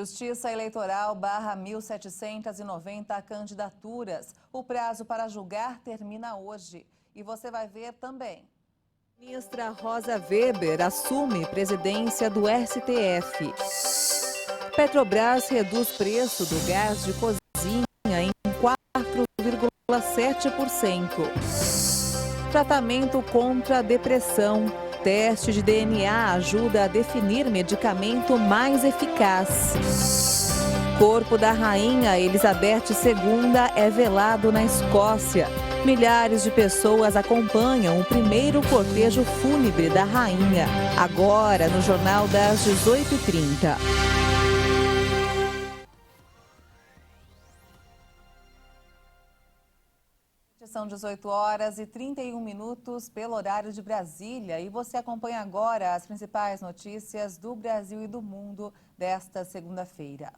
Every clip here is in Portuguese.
Justiça Eleitoral barra 1.790 candidaturas. O prazo para julgar termina hoje. E você vai ver também. Ministra Rosa Weber assume presidência do STF. Petrobras reduz preço do gás de cozinha em 4,7%. Tratamento contra a depressão. Teste de DNA ajuda a definir medicamento mais eficaz. Corpo da rainha Elizabeth II é velado na Escócia. Milhares de pessoas acompanham o primeiro cortejo fúnebre da rainha. Agora, no Jornal das 18h30. São 18h31 pelo horário de Brasília e você acompanha agora as principais notícias do Brasil e do mundo desta segunda-feira.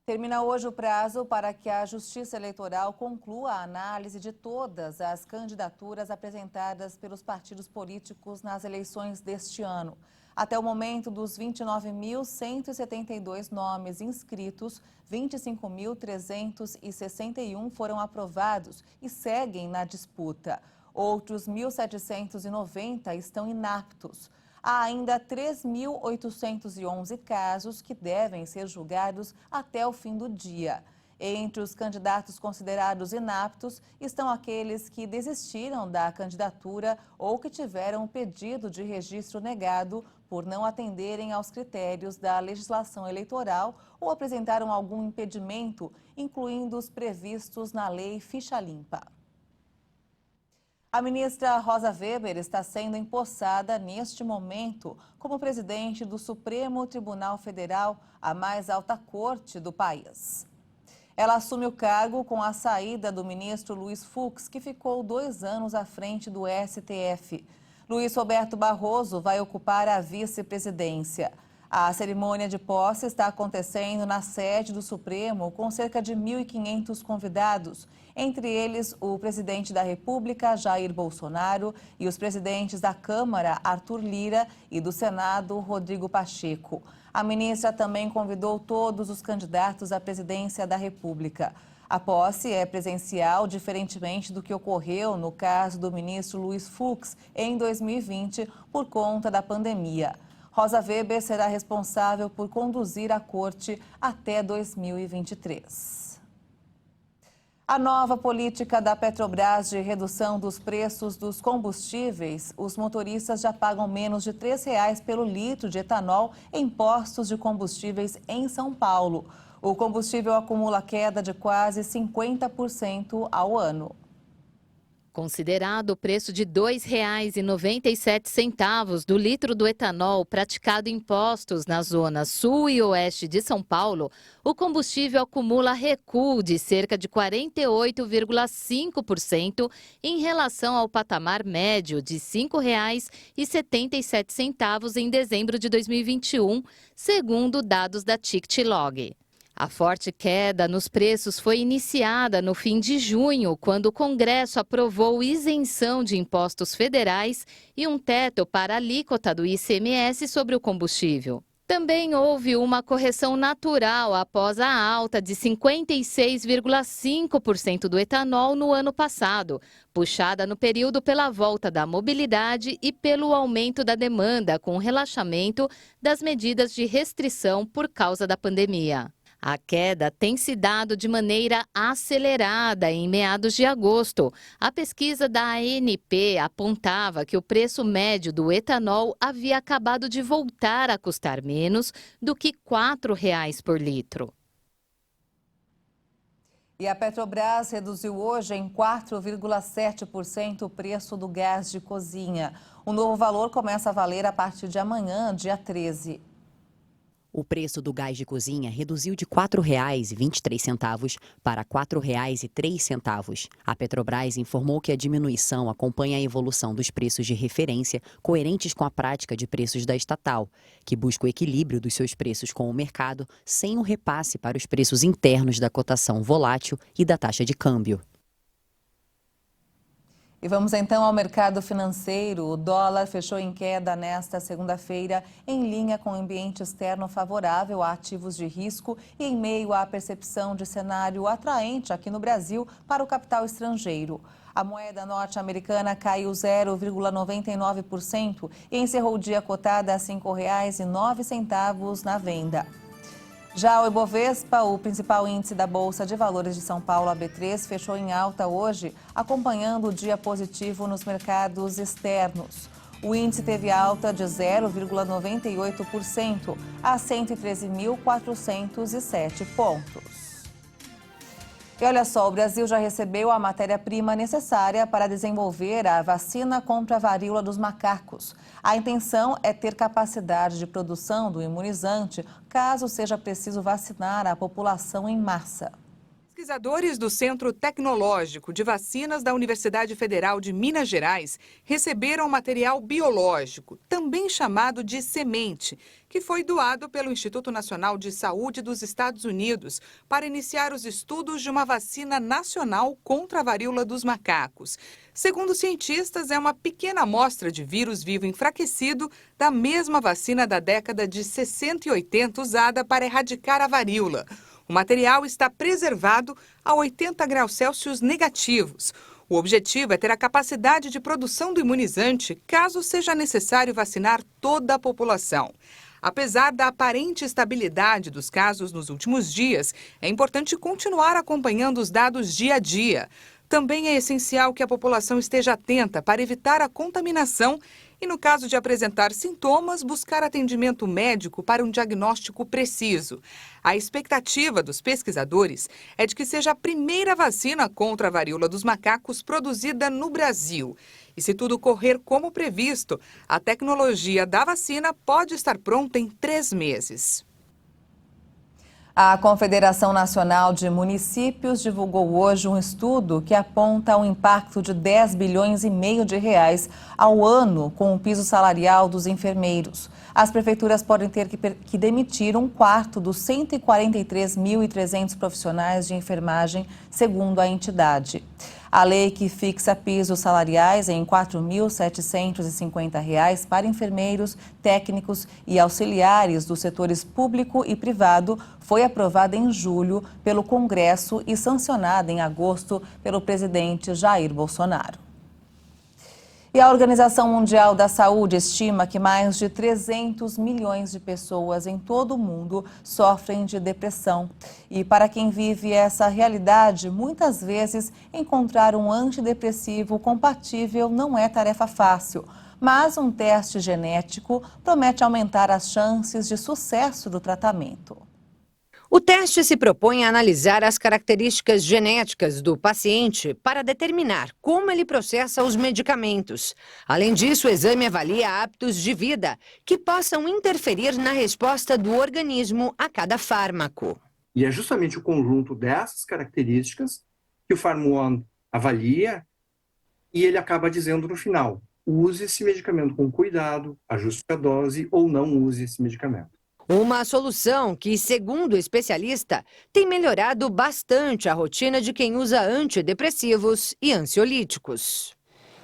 Termina hoje o prazo para que a Justiça Eleitoral conclua a análise de todas as candidaturas apresentadas pelos partidos políticos nas eleições deste ano. Até o momento, dos 29.172 nomes inscritos, 25.361 foram aprovados e seguem na disputa. Outros 1.790 estão inaptos. Há ainda 3.811 casos que devem ser julgados até o fim do dia. Entre os candidatos considerados inaptos estão aqueles que desistiram da candidatura ou que tiveram o pedido de registro negado por não atenderem aos critérios da legislação eleitoral ou apresentaram algum impedimento, incluindo os previstos na Lei Ficha Limpa. A ministra Rosa Weber está sendo empossada neste momento como presidente do Supremo Tribunal Federal, a mais alta corte do país. Ela assume o cargo com a saída do ministro Luiz Fux, que ficou 2 anos à frente do STF. Luiz Roberto Barroso vai ocupar a vice-presidência. A cerimônia de posse está acontecendo na sede do Supremo com cerca de 1.500 convidados, entre eles o presidente da República, Jair Bolsonaro, e os presidentes da Câmara, Arthur Lira, e do Senado, Rodrigo Pacheco. A ministra também convidou todos os candidatos à presidência da República. A posse é presencial, diferentemente do que ocorreu no caso do ministro Luiz Fux em 2020, por conta da pandemia. Rosa Weber será responsável por conduzir a corte até 2023. A nova política da Petrobras de redução dos preços dos combustíveis, os motoristas já pagam menos de R$ 3,00 pelo litro de etanol em postos de combustíveis em São Paulo. O combustível acumula queda de quase 50% ao ano. Considerado o preço de R$ 2,97 do litro do etanol praticado em postos nas zonas sul e oeste de São Paulo, o combustível acumula recuo de cerca de 48,5% em relação ao patamar médio de R$ 5,77 em dezembro de 2021, segundo dados da Tictlog. A forte queda nos preços foi iniciada no fim de junho, quando o Congresso aprovou isenção de impostos federais e um teto para a alíquota do ICMS sobre o combustível. Também houve uma correção natural após a alta de 56,5% do etanol no ano passado, puxada no período pela volta da mobilidade e pelo aumento da demanda com o relaxamento das medidas de restrição por causa da pandemia. A queda tem se dado de maneira acelerada em meados de agosto. A pesquisa da ANP apontava que o preço médio do etanol havia acabado de voltar a custar menos do que R$ 4,00 por litro. E a Petrobras reduziu hoje em 4,7% o preço do gás de cozinha. O novo valor começa a valer a partir de amanhã, dia 13. O preço do gás de cozinha reduziu de R$ 4,23 para R$ 4,03. A Petrobras informou que a diminuição acompanha a evolução dos preços de referência coerentes com a prática de preços da estatal, que busca o equilíbrio dos seus preços com o mercado sem o repasse para os preços internos da cotação volátil e da taxa de câmbio. E vamos então ao mercado financeiro. O dólar fechou em queda nesta segunda-feira, em linha com o ambiente externo favorável a ativos de risco e em meio à percepção de cenário atraente aqui no Brasil para o capital estrangeiro. A moeda norte-americana caiu 0,99% e encerrou o dia cotada a R$ 5,09 na venda. Já o Ibovespa, o principal índice da Bolsa de Valores de São Paulo, a B3, fechou em alta hoje, acompanhando o dia positivo nos mercados externos. O índice teve alta de 0,98% a 113.407 pontos. E olha só, o Brasil já recebeu a matéria-prima necessária para desenvolver a vacina contra a varíola dos macacos. A intenção é ter capacidade de produção do imunizante, caso seja preciso vacinar a população em massa. Pesquisadores do Centro Tecnológico de Vacinas da Universidade Federal de Minas Gerais receberam material biológico, também chamado de semente, que foi doado pelo Instituto Nacional de Saúde dos Estados Unidos para iniciar os estudos de uma vacina nacional contra a varíola dos macacos. Segundo cientistas, é uma pequena amostra de vírus vivo enfraquecido da mesma vacina da década de 60 e 80 usada para erradicar a varíola. O material está preservado a 80 graus Celsius negativos. O objetivo é ter a capacidade de produção do imunizante caso seja necessário vacinar toda a população. Apesar da aparente estabilidade dos casos nos últimos dias, é importante continuar acompanhando os dados dia a dia. Também é essencial que a população esteja atenta para evitar a contaminação e, no caso de apresentar sintomas, buscar atendimento médico para um diagnóstico preciso. A expectativa dos pesquisadores é de que seja a primeira vacina contra a varíola dos macacos produzida no Brasil. E se tudo correr como previsto, a tecnologia da vacina pode estar pronta em 3 meses. A Confederação Nacional de Municípios divulgou hoje um estudo que aponta o impacto de 10 bilhões e meio de reais ao ano com o piso salarial dos enfermeiros. As prefeituras podem ter que demitir um quarto dos 143.300 profissionais de enfermagem, segundo a entidade. A lei que fixa pisos salariais em R$ 4.750 para enfermeiros, técnicos e auxiliares dos setores público e privado foi aprovada em julho pelo Congresso e sancionada em agosto pelo presidente Jair Bolsonaro. E a Organização Mundial da Saúde estima que mais de 300 milhões de pessoas em todo o mundo sofrem de depressão. E para quem vive essa realidade, muitas vezes encontrar um antidepressivo compatível não é tarefa fácil. Mas um teste genético promete aumentar as chances de sucesso do tratamento. O teste se propõe a analisar as características genéticas do paciente para determinar como ele processa os medicamentos. Além disso, o exame avalia hábitos de vida que possam interferir na resposta do organismo a cada fármaco. E é justamente o conjunto dessas características que o PharmOne avalia e ele acaba dizendo no final: use esse medicamento com cuidado, ajuste a dose ou não use esse medicamento. Uma solução que, segundo o especialista, tem melhorado bastante a rotina de quem usa antidepressivos e ansiolíticos.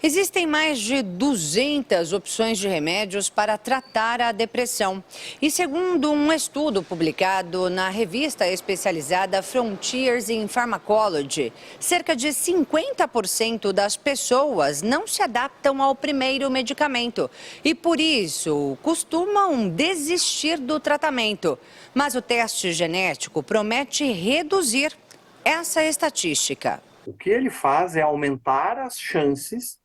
Existem mais de 200 opções de remédios para tratar a depressão. E segundo um estudo publicado na revista especializada Frontiers in Pharmacology, cerca de 50% das pessoas não se adaptam ao primeiro medicamento e, por isso, costumam desistir do tratamento. Mas o teste genético promete reduzir essa estatística. O que ele faz é aumentar as chances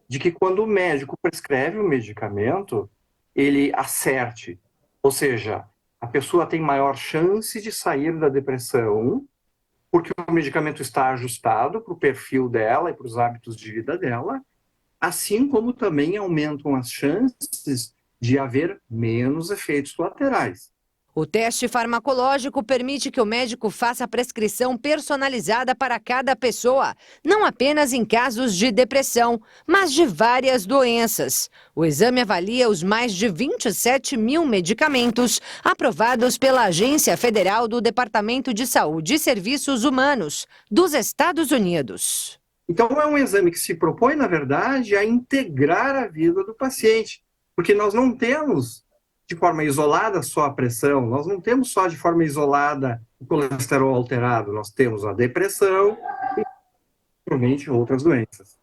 de que quando o médico prescreve o medicamento, ele acerte. Ou seja, a pessoa tem maior chance de sair da depressão, porque o medicamento está ajustado para o perfil dela e para os hábitos de vida dela, assim como também aumentam as chances de haver menos efeitos colaterais. O teste farmacológico permite que o médico faça a prescrição personalizada para cada pessoa, não apenas em casos de depressão, mas de várias doenças. O exame avalia os mais de 27 mil medicamentos aprovados pela Agência Federal do Departamento de Saúde e Serviços Humanos dos Estados Unidos. Então, é um exame que se propõe, na verdade, a integrar a vida do paciente, porque nós não temos de forma isolada só a pressão, nós não temos só de forma isolada o colesterol alterado, nós temos a depressão e, provavelmente, outras doenças.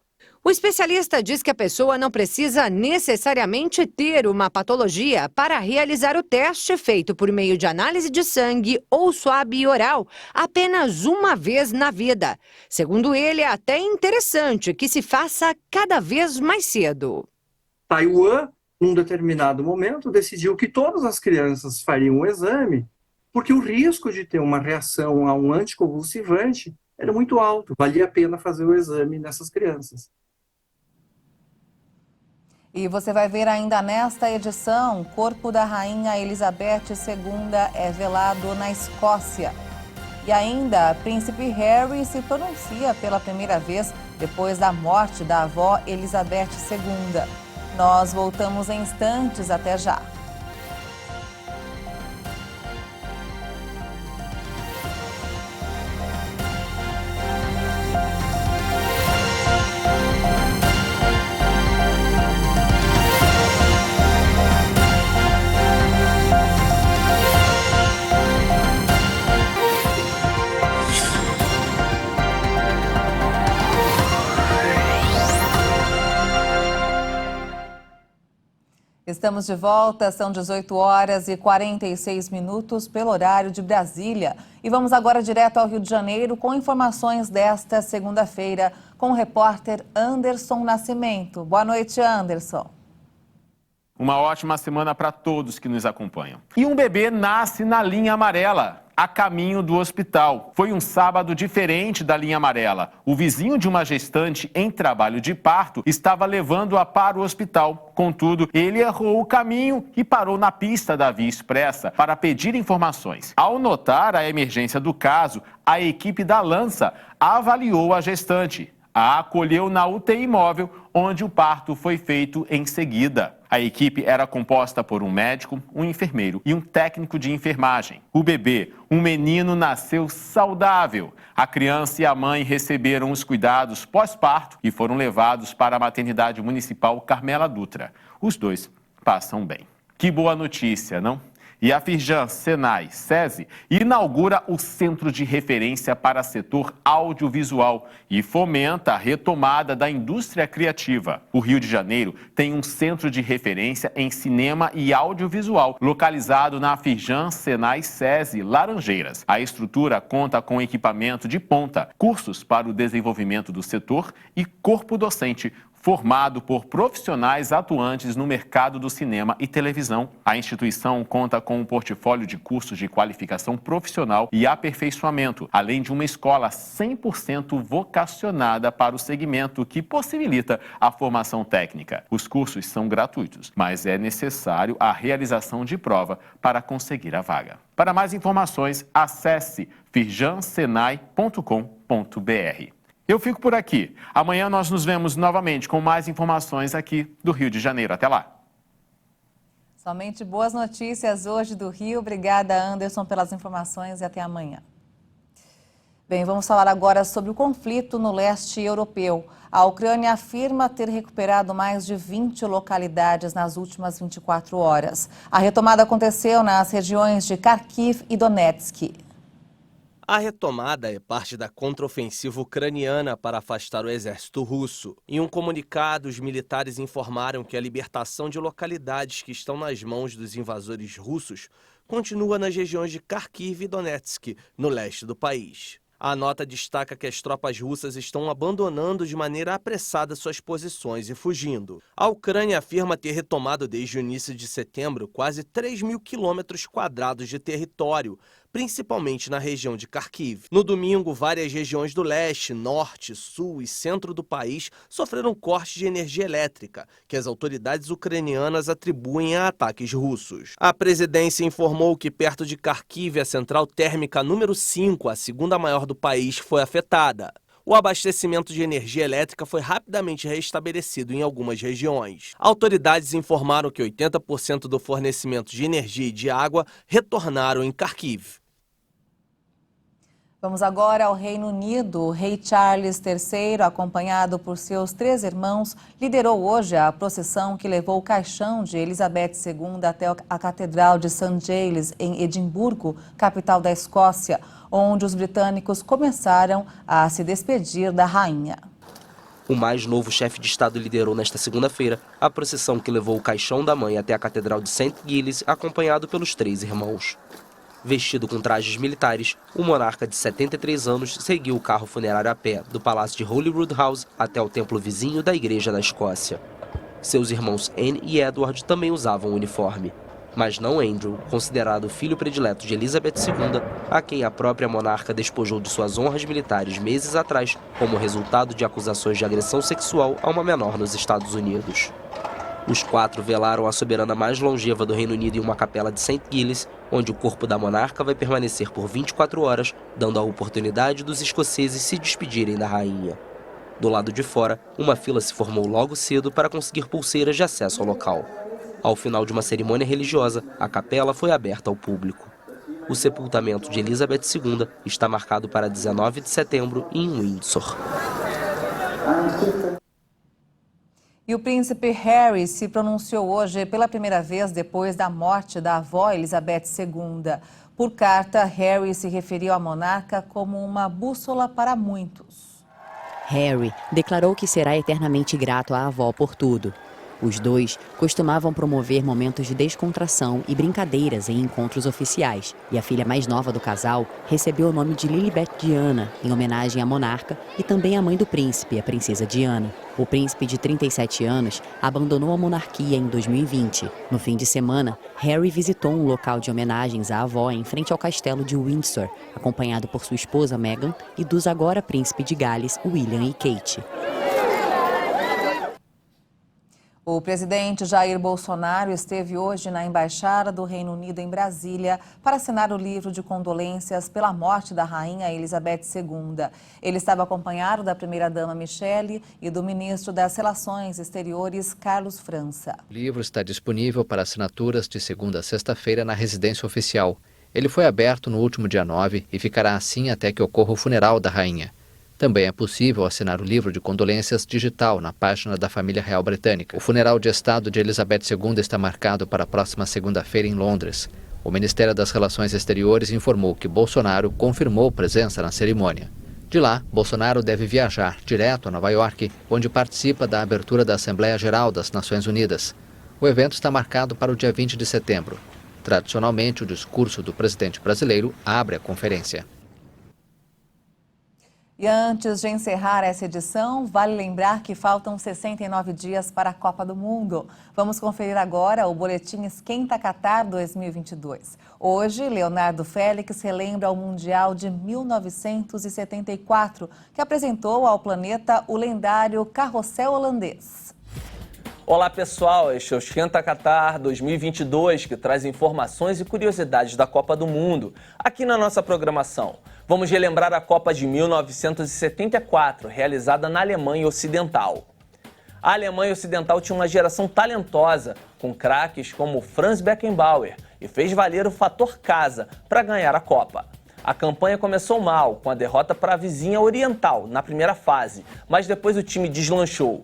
O especialista diz que a pessoa não precisa necessariamente ter uma patologia para realizar o teste feito por meio de análise de sangue ou suave oral apenas uma vez na vida. Segundo ele, é até interessante que se faça cada vez mais cedo. Taiwan, num determinado momento, decidiu que todas as crianças fariam o exame, porque o risco de ter uma reação a um anticonvulsivante era muito alto. Valia a pena fazer o exame nessas crianças. E você vai ver ainda nesta edição, o corpo da rainha Elizabeth II é velado na Escócia. E ainda, príncipe Harry se pronuncia pela primeira vez depois da morte da avó Elizabeth II. Nós voltamos em instantes, até já. Estamos de volta, são 18 horas e 46 minutos pelo horário de Brasília. E vamos agora direto ao Rio de Janeiro com informações desta segunda-feira com o repórter Anderson Nascimento. Boa noite, Anderson. Uma ótima semana para todos que nos acompanham. E um bebê nasce na linha amarela, a caminho do hospital. Foi um sábado diferente da linha amarela. O vizinho de uma gestante em trabalho de parto estava levando-a para o hospital. Contudo, ele errou o caminho e parou na pista da Via Expressa para pedir informações. Ao notar a emergência do caso, a equipe da Lança avaliou a gestante. A acolheu na UTI móvel, onde o parto foi feito em seguida. A equipe era composta por um médico, um enfermeiro e um técnico de enfermagem. O bebê, um menino, nasceu saudável. A criança e a mãe receberam os cuidados pós-parto e foram levados para a maternidade municipal Carmela Dutra. Os dois passam bem. Que boa notícia, não? E a Firjan, Senai, SESI inaugura o Centro de Referência para Setor Audiovisual e fomenta a retomada da indústria criativa. O Rio de Janeiro tem um centro de referência em cinema e audiovisual, localizado na Firjan, Senai, SESI, Laranjeiras. A estrutura conta com equipamento de ponta, cursos para o desenvolvimento do setor e corpo docente, formado por profissionais atuantes no mercado do cinema e televisão. A instituição conta com um portfólio de cursos de qualificação profissional e aperfeiçoamento, além de uma escola 100% vocacionada para o segmento que possibilita a formação técnica. Os cursos são gratuitos, mas é necessário a realização de prova para conseguir a vaga. Para mais informações, acesse firjansenai.com.br. Eu fico por aqui. Amanhã nós nos vemos novamente com mais informações aqui do Rio de Janeiro. Até lá. Somente boas notícias hoje do Rio. Obrigada, Anderson, pelas informações e até amanhã. Bem, vamos falar agora sobre o conflito no leste europeu. A Ucrânia afirma ter recuperado mais de 20 localidades nas últimas 24 horas. A retomada aconteceu nas regiões de Kharkiv e Donetsk. A retomada é parte da contraofensiva ucraniana para afastar o exército russo. Em um comunicado, os militares informaram que a libertação de localidades que estão nas mãos dos invasores russos continua nas regiões de Kharkiv e Donetsk, no leste do país. A nota destaca que as tropas russas estão abandonando de maneira apressada suas posições e fugindo. A Ucrânia afirma ter retomado desde o início de setembro quase 3.000 quilômetros quadrados de território, principalmente na região de Kharkiv. No domingo, várias regiões do leste, norte, sul e centro do país sofreram cortes de energia elétrica, que as autoridades ucranianas atribuem a ataques russos. A presidência informou que perto de Kharkiv, a central térmica número 5, a segunda maior do país, foi afetada. O abastecimento de energia elétrica foi rapidamente restabelecido em algumas regiões. Autoridades informaram que 80% do fornecimento de energia e de água retornaram em Kharkiv. Vamos agora ao Reino Unido. O rei Charles III, acompanhado por seus 3 irmãos, liderou hoje a procissão que levou o caixão de Elizabeth II até a Catedral de St. Giles, em Edimburgo, capital da Escócia, onde os britânicos começaram a se despedir da rainha. O mais novo chefe de Estado liderou nesta segunda-feira a procissão que levou o caixão da mãe até a Catedral de St. Giles, acompanhado pelos 3 irmãos. Vestido com trajes militares, o monarca de 73 anos seguiu o carro funerário a pé do Palácio de Holyrood House até o templo vizinho da Igreja da Escócia. Seus irmãos Anne e Edward também usavam o uniforme, mas não Andrew, considerado o filho predileto de Elizabeth II, a quem a própria monarca despojou de suas honras militares meses atrás, como resultado de acusações de agressão sexual a uma menor nos Estados Unidos. Os 4 velaram a soberana mais longeva do Reino Unido em uma capela de St. Giles, onde o corpo da monarca vai permanecer por 24 horas, dando a oportunidade dos escoceses se despedirem da rainha. Do lado de fora, uma fila se formou logo cedo para conseguir pulseiras de acesso ao local. Ao final de uma cerimônia religiosa, a capela foi aberta ao público. O sepultamento de Elizabeth II está marcado para 19 de setembro em Windsor. E o príncipe Harry se pronunciou hoje pela primeira vez depois da morte da avó Elizabeth II. Por carta, Harry se referiu à monarca como uma bússola para muitos. Harry declarou que será eternamente grato à avó por tudo. Os dois costumavam promover momentos de descontração e brincadeiras em encontros oficiais. E a filha mais nova do casal recebeu o nome de Lilibet Diana, em homenagem à monarca e também à mãe do príncipe, a princesa Diana. O príncipe de 37 anos abandonou a monarquia em 2020. No fim de semana, Harry visitou um local de homenagens à avó em frente ao castelo de Windsor, acompanhado por sua esposa Meghan e dos agora príncipe de Gales, William e Kate. O presidente Jair Bolsonaro esteve hoje na Embaixada do Reino Unido em Brasília para assinar o livro de condolências pela morte da rainha Elizabeth II. Ele estava acompanhado da primeira-dama Michele e do ministro das Relações Exteriores, Carlos França. O livro está disponível para assinaturas de segunda a sexta-feira na residência oficial. Ele foi aberto no último dia 9 e ficará assim até que ocorra o funeral da rainha. Também é possível assinar o livro de condolências digital na página da família real britânica. O funeral de Estado de Elizabeth II está marcado para a próxima segunda-feira em Londres. O Ministério das Relações Exteriores informou que Bolsonaro confirmou presença na cerimônia. De lá, Bolsonaro deve viajar direto a Nova York, onde participa da abertura da Assembleia Geral das Nações Unidas. O evento está marcado para o dia 20 de setembro. Tradicionalmente, o discurso do presidente brasileiro abre a conferência. E antes de encerrar essa edição, vale lembrar que faltam 69 dias para a Copa do Mundo. Vamos conferir agora o boletim Esquenta Qatar 2022. Hoje, Leonardo Félix relembra o Mundial de 1974, que apresentou ao planeta o lendário carrossel holandês. Olá pessoal, este é o Esquenta Qatar 2022, que traz informações e curiosidades da Copa do Mundo aqui na nossa programação. Vamos relembrar a Copa de 1974, realizada na Alemanha Ocidental. A Alemanha Ocidental tinha uma geração talentosa, com craques como Franz Beckenbauer, e fez valer o fator casa para ganhar a Copa. A campanha começou mal, com a derrota para a vizinha oriental na primeira fase, mas depois o time deslanchou.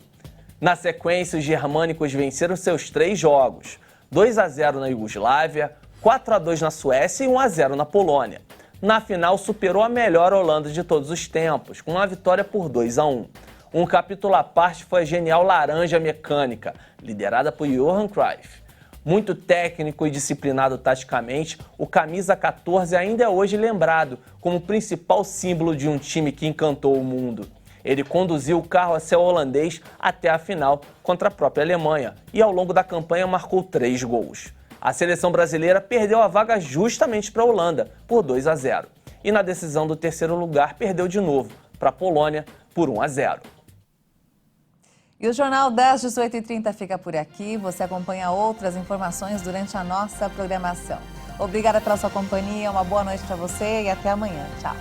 Na sequência, os germânicos venceram seus 3 jogos, 2-0 na Iugoslávia, 4-2 na Suécia e 1-0 na Polônia. Na final, superou a melhor Holanda de todos os tempos, com uma vitória por 2-1. Um capítulo à parte foi a genial Laranja Mecânica, liderada por Johan Cruyff. Muito técnico e disciplinado taticamente, o camisa 14 ainda é hoje lembrado como o principal símbolo de um time que encantou o mundo. Ele conduziu o carrossel holandês até a final contra a própria Alemanha e ao longo da campanha marcou 3 gols. A seleção brasileira perdeu a vaga justamente para a Holanda, por 2-0. E na decisão do terceiro lugar perdeu de novo para a Polônia por 1-0. E o Jornal das 18h30 fica por aqui. Você acompanha outras informações durante a nossa programação. Obrigada pela sua companhia, uma boa noite para você e até amanhã. Tchau.